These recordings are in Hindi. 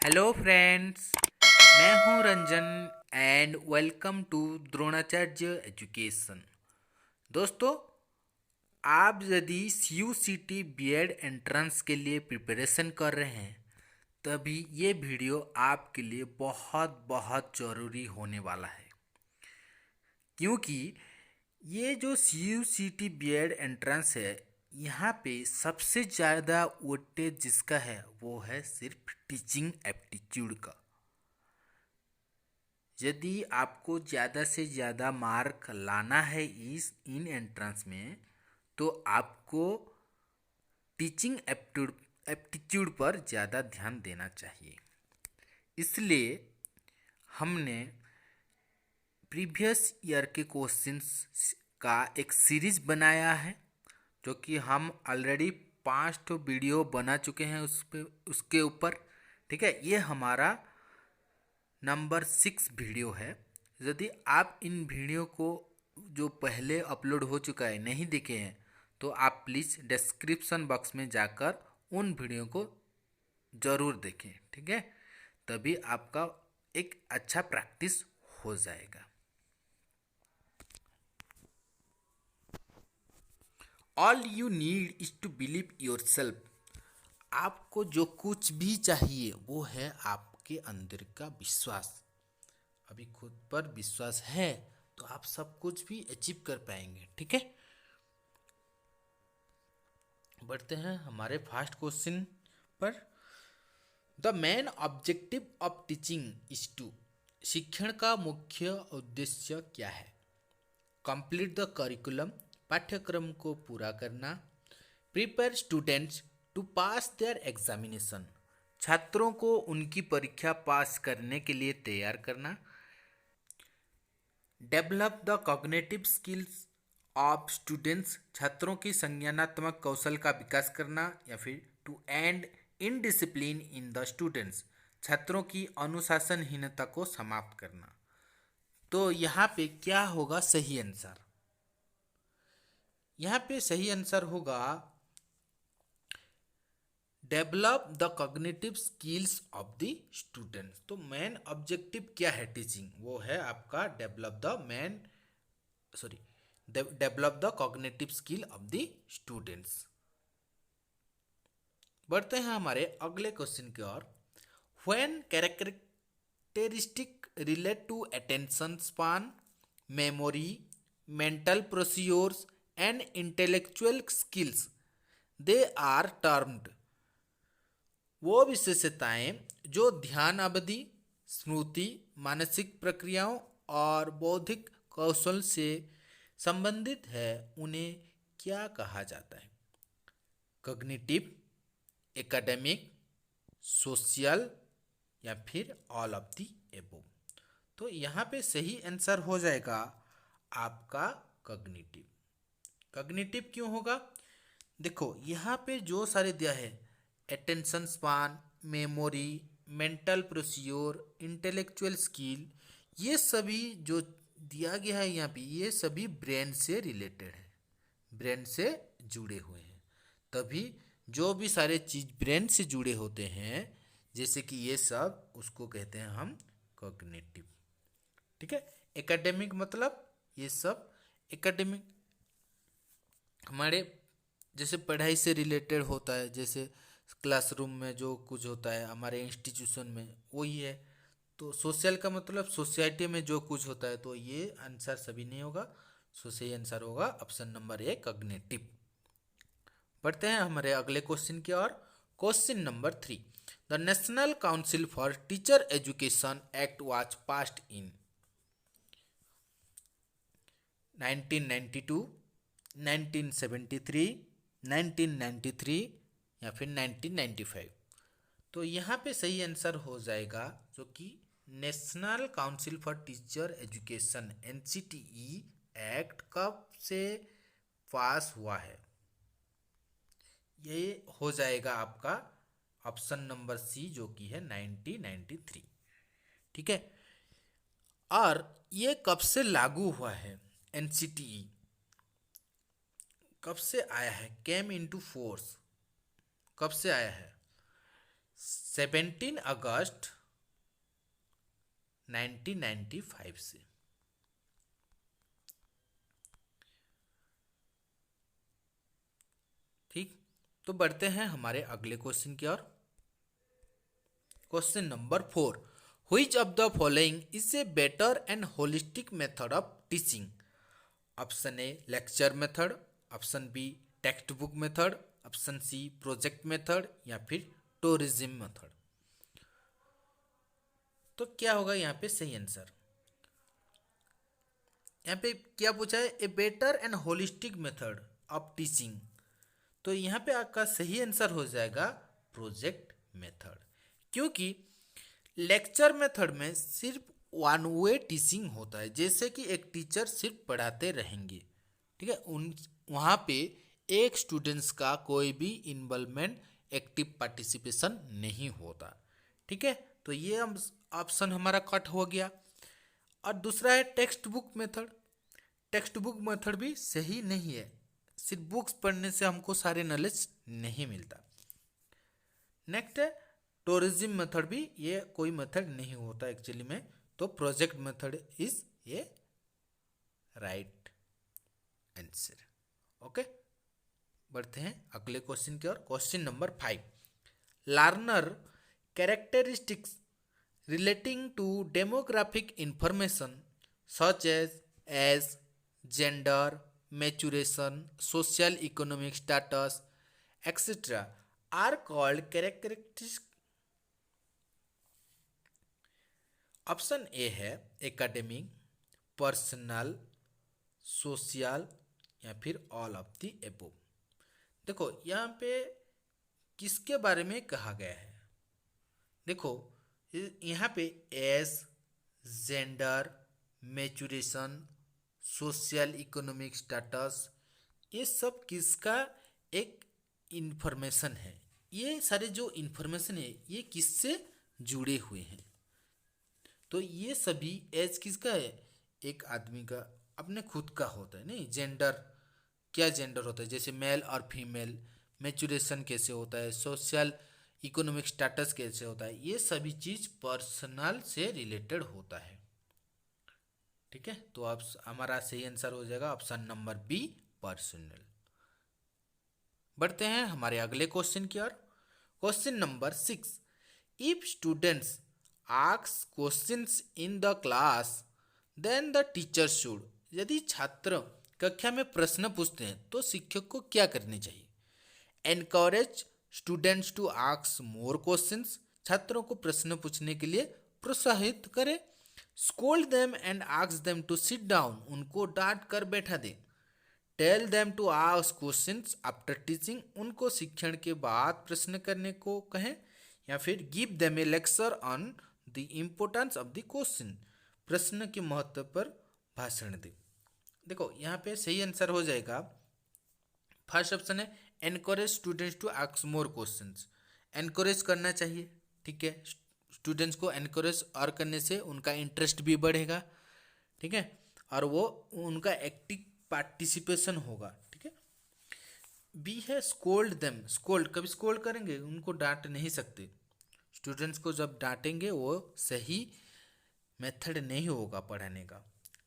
हेलो फ्रेंड्स, मैं हूं Ranjan and welcome to Dronacharya education. दोस्तों, आप यदि U C T B Ed entrance के लिए प्रिपरेशन कर रहे हैं तभी ये वीडियो आपके लिए बहुत बहुत ज़रूरी होने वाला है, क्योंकि ये जो U C T B Ed entrance है, यहाँ पे सबसे ज़्यादा वेटेज जिसका है वो है सिर्फ टीचिंग एप्टीट्यूड का। यदि आपको ज़्यादा से ज़्यादा मार्क लाना है इस इन एंट्रेंस में, तो आपको टीचिंग एप्टीट्यूड पर ज़्यादा ध्यान देना चाहिए। इसलिए हमने प्रीवियस ईयर के क्वेश्चंस का एक सीरीज बनाया है, जो कि हम ऑलरेडी 5 वीडियो बना चुके हैं उसके ऊपर। ठीक है, ये हमारा नंबर 6 वीडियो है। यदि आप इन वीडियो को जो पहले अपलोड हो चुका है नहीं देखे हैं, तो आप प्लीज़ डिस्क्रिप्शन बॉक्स में जाकर उन वीडियो को ज़रूर देखें। ठीक है, तभी आपका एक अच्छा प्रैक्टिस हो जाएगा। All you need is to believe yourself. आपको जो कुछ भी चाहिए वो है आपके अंदर का विश्वास। अभी खुद पर विश्वास है तो आप सब कुछ भी अचीव कर पाएंगे। ठीक है, बढ़ते हैं हमारे फर्स्ट क्वेश्चन पर। The main objective of teaching is to. शिक्षण का मुख्य उद्देश्य क्या है? Complete the curriculum. पाठ्यक्रम को पूरा करना। Prepare students to pass their examination. छात्रों को उनकी परीक्षा पास करने के लिए तैयार करना। Develop the cognitive skills of students. छात्रों की संज्ञानात्मक कौशल का विकास करना। या फिर to end indiscipline in the students. छात्रों की अनुशासनहीनता को समाप्त करना। तो यहाँ पे क्या होगा सही आंसर? यहाँ पे सही आंसर होगा develop the cognitive skills of the students. तो मेन ऑब्जेक्टिव क्या है टीचिंग? वो है आपका develop the cognitive skill of the students. बढ़ते हैं हमारे अगले क्वेश्चन की ओर। When characteristic relate to attention span, memory, mental procedures and intellectual skills, they are termed. वो विशेषताएं जो ध्यान अवधि, स्मृति, मानसिक प्रक्रियाओं और बौद्धिक कौशल से संबंधित है, उन्हें क्या कहा जाता है? कॉग्निटिव, एकेडमिक, सोशल, या फिर ऑल ऑफ दी एबोव। तो यहाँ पे सही आंसर हो जाएगा आपका कॉग्निटिव। कॉग्निटिव क्यों होगा? देखो यहाँ पे जो सारे दिया है, attention span, memory, mental procedure, intellectual skill, ये सभी जो दिया गया है यहाँ पे, ये सभी ब्रेन से रिलेटेड है, ब्रेन से जुड़े हुए हैं। तभी जो भी सारे चीज़ ब्रेन से जुड़े होते हैं, जैसे कि ये सब, उसको कहते हैं हम कॉग्निटिव। ठीक है, एकेडमिक मतलब ये सब एकेडमिक हमारे जैसे पढ़ाई से रिलेटेड होता है, जैसे क्लासरूम में जो कुछ होता है हमारे इंस्टीट्यूशन में, वही है। तो सोशल का मतलब सोसाइटी में जो कुछ होता है। तो ये आंसर सभी नहीं होगा, सो सही आंसर होगा ऑप्शन नंबर ए, कॉग्निटिव। बढ़ते हैं हमारे अगले क्वेश्चन की ओर। Question number 3। The national council for teacher education act was passed in 1992, 1973, 1993, या फिर 1995। तो यहाँ पे सही आंसर हो जाएगा जो कि national council for teacher education NCTE act कब से पास हुआ है? ये हो जाएगा आपका ऑप्शन नंबर सी, जो कि है 1993। ठीक है, और ये कब से लागू हुआ है? एनसीटीई कब से आया है? केम इनटू फोर्स कब से आया है? 17 अगस्त 1995 से। ठीक, तो बढ़ते हैं हमारे अगले क्वेश्चन की ओर। Question number 4, which of the following is a better and holistic method of teaching? Option A lecture method, option B textbook method, option C project method, या फिर टूरिज्म मेथड। तो क्या होगा यहाँ पे सही आंसर? यहाँ पे क्या पूछा है? ए better and holistic method of teaching. तो यहाँ पे आपका सही आंसर हो जाएगा प्रोजेक्ट मेथड, क्योंकि लेक्चर मेथड में सिर्फ वन वे टीचिंग होता है, जैसे कि एक टीचर सिर्फ पढ़ाते रहेंगे, ठीक है, उन वहाँ पे एक स्टूडेंट्स का कोई भी इन्वॉल्वमेंट, एक्टिव पार्टिसिपेशन नहीं होता। ठीक है, तो ये ऑप्शन हमारा कट हो गया। और दूसरा है text book method. Text book method भी सही नहीं है, सिर्फ बुक्स पढ़ने से हमको सारे नॉलेज नहीं मिलता। नेक्स्ट है टूरिज्म मेथड, भी ये कोई मेथड नहीं होता एक्चुअली में। तो प्रोजेक्ट मेथड इज ये राइट आंसर। ओके, बढ़ते हैं अगले क्वेश्चन की ओर। Question number 5, learner characteristics relating to demographic information such as gender, maturation, social economic status, etc. are called characteristics. Option A है एकेडमिक, पर्सनल, सोशल, या फिर ऑल ऑफ द एबोव। देखो यहाँ पे किसके बारे में कहा गया है? देखो यहाँ पे age, gender, maturation, social economic status, ये सब किसका एक इंफॉर्मेशन है। ये सारे जो इंफॉर्मेशन है ये किससे जुड़े हुए हैं? तो ये सभी एज किसका है? एक आदमी का अपने खुद का होता है। नहीं, जेंडर, क्या जेंडर होता है? जैसे मेल और फीमेल। मैच्योरेशन कैसे होता है? सोशल इकोनॉमिक स्टेटस कैसे होता है? ये सभी चीज पर्सनल से रिलेटेड होता है। ठीक है, तो अब हमारा सही आंसर हो जाएगा ऑप्शन नंबर बी, पर्सनल। बढ़ते हैं हमारे अगले क्वेश्चन की ओर। Question number 6, if students ask questions in the class then the teacher should. यदि छात्र कक्षा में प्रश्न पूछते हैं तो शिक्षक को क्या करनी चाहिए? Encourage students to ask more questions, छात्रों को प्रश्न पूछने के लिए प्रोत्साहित करें। Scold them and ask them to sit down, उनको डांट कर बैठा दें। Tell them to ask questions after teaching, उनको शिक्षण के बाद प्रश्न करने को कहें। या फिर give them A lecture on the importance of the question, प्रश्न के महत्व पर भाषण दें। देखो यहाँ पे सही आंसर हो जाएगा फर्स्ट ऑप्शन है encourage students to ask more questions. Encourage करना चाहिए, ठीक है, स्टूडेंट्स को एनकरेज और करने से उनका इंटरेस्ट भी बढ़ेगा, ठीक है, और वो उनका एक्टिव पार्टिसिपेशन होगा। ठीक है, बी है स्कोल्ड देम। स्कोल्ड, कभी स्कोल्ड करेंगे, उनको डांट नहीं सकते। स्टूडेंट्स को जब डांटेंगे वो सही मेथड नहीं होगा पढ़ाने का।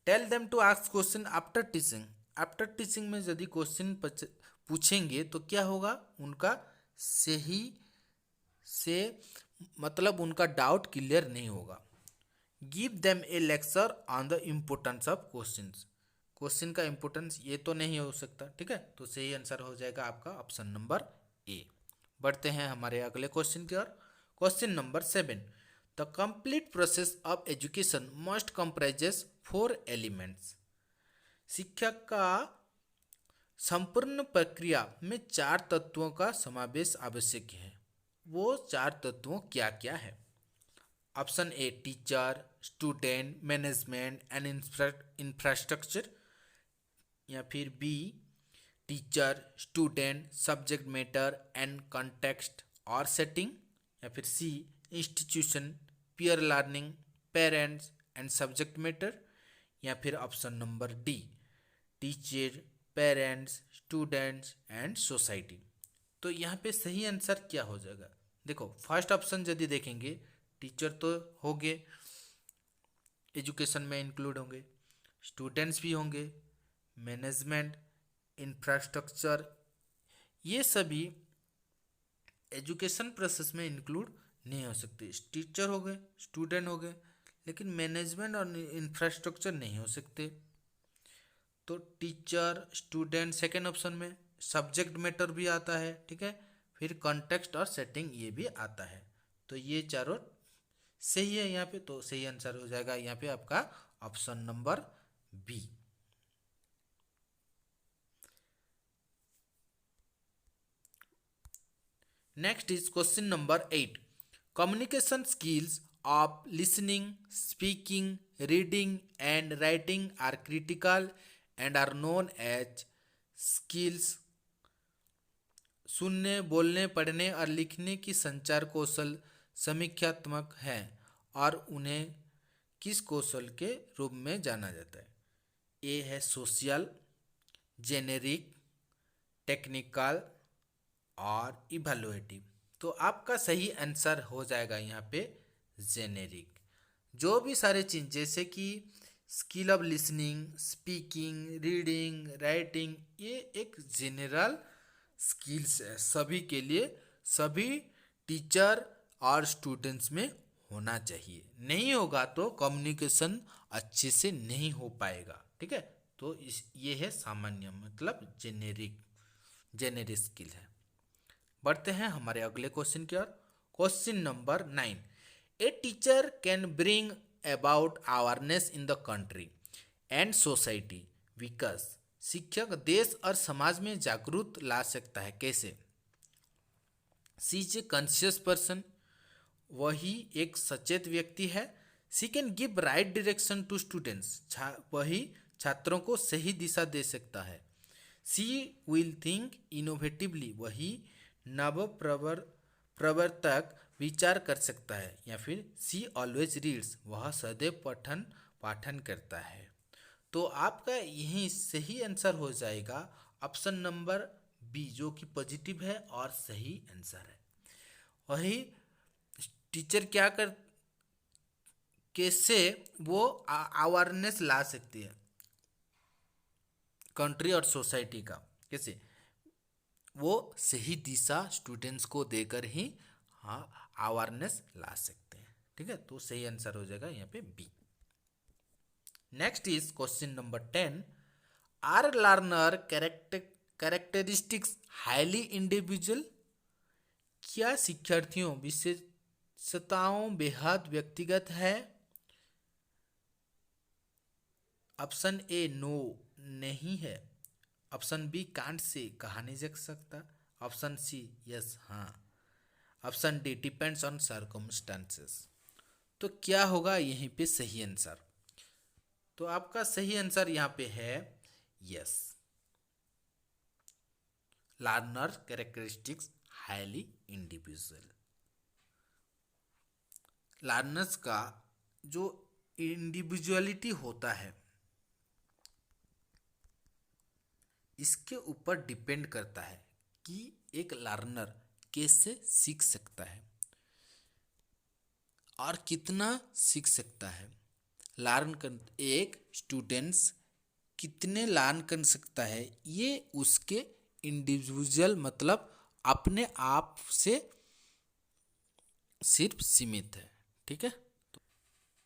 Tell them to ask question after teaching. After teaching में यदि क्वेश्चन पूछेंगे तो क्या होगा? उनका सही से मतलब उनका डाउट क्लियर नहीं होगा। Give them A lecture on the importance of questions, question का इम्पोर्टेंस ये तो नहीं हो सकता। ठीक है, तो सही आंसर हो जाएगा आपका ऑप्शन नंबर ए। बढ़ते हैं हमारे अगले क्वेश्चन की ओर। Question number 7, the complete process of education must comprises 4 elements. शिक्षा का संपूर्ण प्रक्रिया में 4 तत्वों का समावेश आवश्यक है। वो 4 तत्वों क्या क्या है? Option A teacher, student, management and infrastructure, या फिर B teacher, student, subject matter and context और सेटिंग, या फिर C institution, peer learning, parents and subject matter, या फिर option number D teacher, parents, students and society. तो यहाँ पे सही आंसर क्या हो जाएगा? देखो फर्स्ट ऑप्शन यदि देखेंगे, टीचर तो हो गए, एजुकेशन में इंक्लूड होंगे, स्टूडेंट्स भी होंगे, मैनेजमेंट, इंफ्रास्ट्रक्चर, ये सभी एजुकेशन प्रोसेस में इंक्लूड नहीं हो सकते। टीचर हो गए, स्टूडेंट हो गए, लेकिन मैनेजमेंट और इंफ्रास्ट्रक्चर नहीं हो सकते। तो टीचर, स्टूडेंट सेकेंड ऑप्शन में, सब्जेक्ट मैटर भी आता है, ठीक है, फिर कॉन्टेक्स्ट और सेटिंग ये भी आता है। तो ये चारों सही है यहाँ पे, तो सही आंसर हो जाएगा यहाँ पे आपका option number B. Next is question number 8। Communication skills of listening, speaking, reading and writing are critical and are known as skills. सुनने, बोलने, पढ़ने और लिखने की संचार कौशल समीक्षात्मक हैं और उन्हें किस कौशल के रूप में जाना जाता है? ए है सोशल, जेनेरिक, टेक्निकल और इवैल्यूएटिव। तो आपका सही आंसर हो जाएगा यहाँ पे जेनेरिक। जो भी सारे चीज जैसे कि skill of listening, speaking, reading, writing, ये एक जनरल स्किल्स है सभी के लिए, सभी टीचर और स्टूडेंट्स में होना चाहिए। नहीं होगा तो कम्युनिकेशन अच्छे से नहीं हो पाएगा, ठीक है। तो ये है सामान्य, मतलब जेनेरिक स्किल है। बढ़ते हैं हमारे अगले क्वेश्चन की ओर। Question number 9। A teacher can bring about awareness in the country and society because. शिक्षक देश और समाज में जागरूक ला सकता है, कैसे? She is a conscious person, वही एक सचेत व्यक्ति है। She can give right direction to students, वही छात्रों को सही दिशा दे सकता है। सी विल थिंक इनोवेटिवली, वही नव प्रवर्तक विचार कर सकता है। या फिर सी ऑलवेज रीड्स, वह सदैव पाठन करता है। तो आपका यही सही आंसर हो जाएगा ऑप्शन नंबर बी, जो कि पॉजिटिव है और सही आंसर है। वही टीचर क्या कर, कैसे वो अवेयरनेस ला सकती है कंट्री और सोसाइटी का, कैसे? वो सही दिशा स्टूडेंट्स को देकर ही हाँ अवेयरनेस ला सकते हैं, ठीक है। तो सही आंसर हो जाएगा यहाँ पे B. Next is question number 10। Are learner characteristics highly individual? क्या शिक्षार्थियों विशेषताओं बेहद व्यक्तिगत है? ऑप्शन ए नो, नहीं है। ऑप्शन बी कांट से, कहा नहीं जा सकता। ऑप्शन सी यस, हाँ। Option D depends on circumstances. तो क्या होगा यहीं पे सही आंसर? तो आपका सही आंसर यहाँ पे है yes, learner characteristics highly individual. Learners का जो इंडिविजुअलिटी होता है, इसके ऊपर डिपेंड करता है कि एक लर्नर कैसे सीख सकता है और कितना सीख सकता है। एक स्टूडेंट्स कितने लर्न कर सकता है, ये उसके इंडिविजुअल मतलब अपने आप से सिर्फ सीमित है, ठीक है।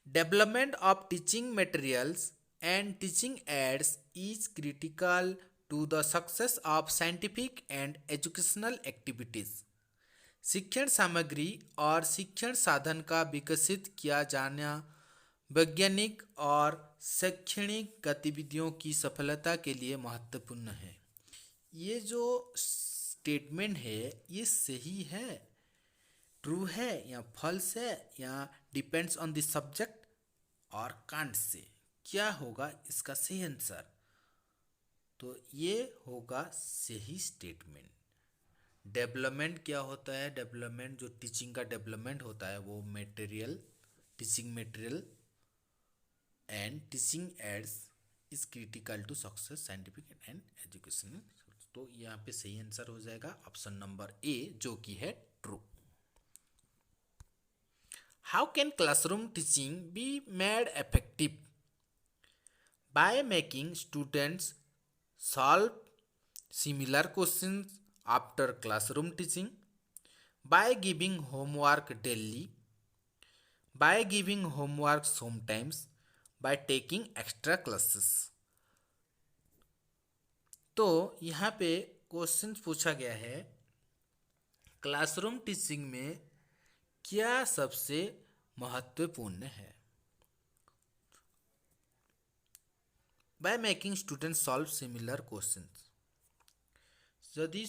Development of teaching materials and teaching aids is critical to the success of scientific and educational activities. शिक्षण सामग्री और शिक्षण साधन का विकसित किया जाना वैज्ञानिक और शैक्षणिक गतिविधियों की सफलता के लिए महत्वपूर्ण है। ये जो स्टेटमेंट है ये सही है, ट्रू है या फॉल्स है, या डिपेंड्स ऑन द सब्जेक्ट और कांट से? क्या होगा इसका सही आंसर? तो ये होगा सही स्टेटमेंट। डेवलपमेंट क्या होता है? डेवलपमेंट जो टीचिंग का डेवलपमेंट होता है वो material, teaching material and teaching aids is critical to success scientific and educational. तो यहाँ पे सही आंसर हो जाएगा ऑप्शन नंबर ए, जो कि है true. How can classroom teaching be made effective? By making students solve similar questions after classroom teaching, by giving homework daily, by giving homework sometimes, by taking extra classes. तो यहाँ पे क्वेश्चन पूछा गया है, क्लासरूम टीचिंग में क्या सबसे महत्वपूर्ण है? By making students solve similar questions. यदि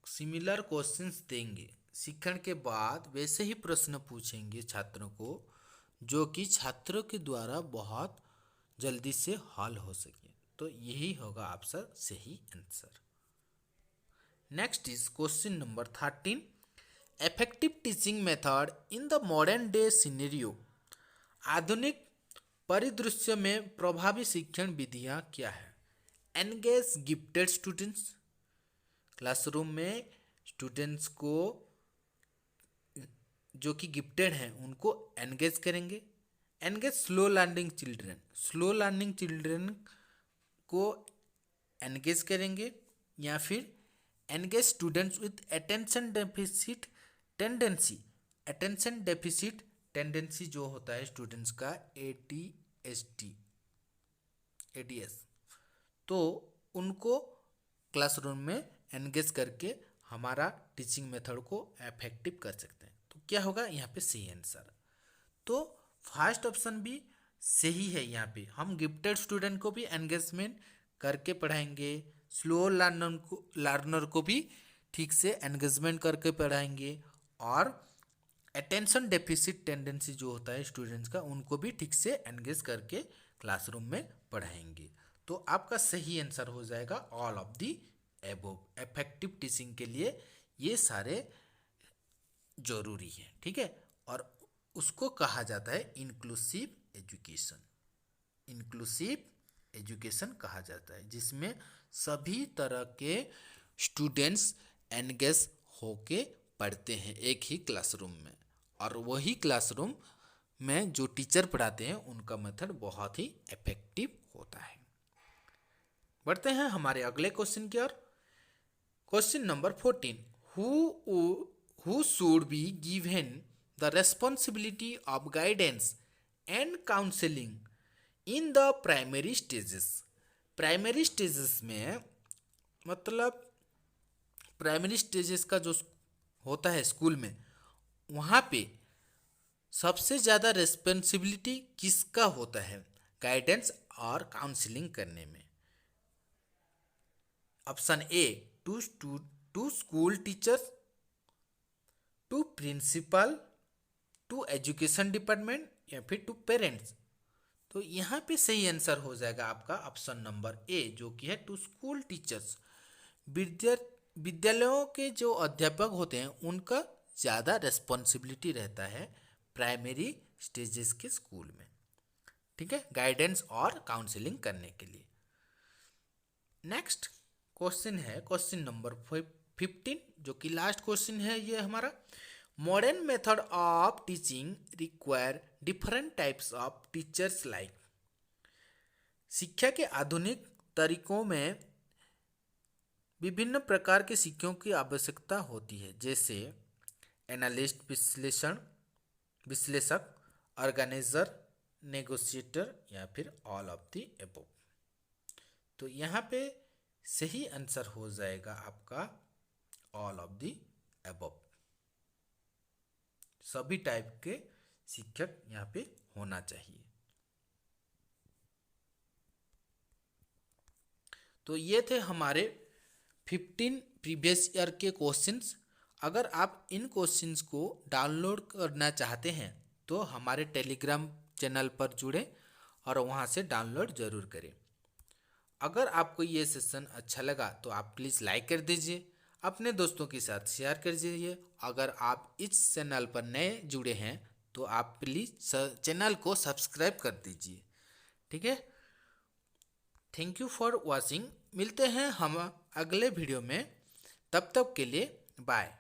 सिमिलर क्वेश्चंस देंगे, शिक्षण के बाद वैसे ही प्रश्न पूछेंगे छात्रों को, जो कि छात्रों के द्वारा बहुत जल्दी से हल हो सके, तो यही होगा आपका सही answer. Next is question number 13। Effective teaching method in the modern day scenario. आधुनिक परिदृश्य में प्रभावी शिक्षण विधियाँ क्या है? Engage gifted students. क्लासरूम में स्टूडेंट्स को जो कि गिफ्टेड हैं उनको एनगेज करेंगे। Engage slow learning children. Slow learning children को एनगेज करेंगे, या फिर engage students with attention deficit tendency. Attention deficit tendency जो होता है स्टूडेंट्स का ADS, तो उनको क्लासरूम में एनगेज करके हमारा टीचिंग मेथड को इफेक्टिव कर सकते हैं। तो क्या होगा यहाँ पे सही आंसर? तो फर्स्ट ऑप्शन भी सही है। यहाँ पे हम गिफ्टेड स्टूडेंट को भी एंगेजमेंट करके पढ़ाएंगे, स्लो लर्नर को भी ठीक से एंगेजमेंट करके पढ़ाएंगे, और अटेंशन डेफिसिट टेंडेंसी जो होता है स्टूडेंट्स का उनको भी ठीक से एंगेज करके क्लासरूम में पढ़ाएंगे। तो आपका सही आंसर हो जाएगा all of the above. Effective teaching के लिए ये सारे जरूरी है, ठीक है। और उसको कहा जाता है इंक्लूसिव एजुकेशन। इंक्लूसिव एजुकेशन कहा जाता है, जिसमें सभी तरह के स्टूडेंट्स एंगेज होके पढ़ते हैं एक ही क्लासरूम में, और वही क्लासरूम में जो टीचर पढ़ाते हैं उनका मेथड बहुत ही इफेक्टिव होता है। बढ़ते हैं हमारे अगले क्वेश्चन की ओर। Question number 14। Who should be given the responsibility of guidance and counselling in the primary stages. Primary stages में मतलब प्राइमरी स्टेजेस का जो होता है स्कूल में, वहाँ पे सबसे ज़्यादा रेस्पॉन्सिबिलिटी किसका होता है गाइडेंस और काउंसलिंग करने में? Option A to school teachers, to principal, to education department, या फिर टू पेरेंट्स। तो यहाँ पे सही आंसर हो जाएगा आपका ऑप्शन नंबर ए, जो कि है टू स्कूल टीचर्स। विद्यालयों के जो अध्यापक होते हैं उनका ज़्यादा रेस्पॉन्सिबिलिटी रहता है प्राइमरी स्टेजेस के स्कूल में, ठीक है, गाइडेंस और काउंसलिंग करने के लिए। नेक्स्ट क्वेश्चन है क्वेश्चन नंबर 15, जो कि लास्ट क्वेश्चन है ये हमारा। Modern method of teaching require different types of teachers like. शिक्षा के आधुनिक तरीकों में विभिन्न प्रकार के शिक्षकों की आवश्यकता होती है, जैसे एनालिस्ट विश्लेषक, ऑर्गेनाइजर, नेगोशिएटर, या फिर ऑल ऑफ द एबोव। तो यहाँ पे सही आंसर हो जाएगा आपका ऑल ऑफ द एबोव। सभी टाइप के शिक्षक यहाँ पे होना चाहिए। तो ये थे हमारे 15 प्रीवियस ईयर के क्वेश्चंस। अगर आप इन क्वेश्चंस को डाउनलोड करना चाहते हैं तो हमारे टेलीग्राम चैनल पर जुड़ें और वहाँ से डाउनलोड ज़रूर करें। अगर आपको ये सेशन अच्छा लगा तो आप प्लीज़ लाइक कर दीजिए, अपने दोस्तों के साथ शेयर कर दीजिए। अगर आप इस चैनल पर नए जुड़े हैं तो आप प्लीज़ चैनल को सब्सक्राइब कर दीजिए, ठीक है। Thank you for watching. मिलते हैं हम अगले वीडियो में, तब तक के लिए बाय।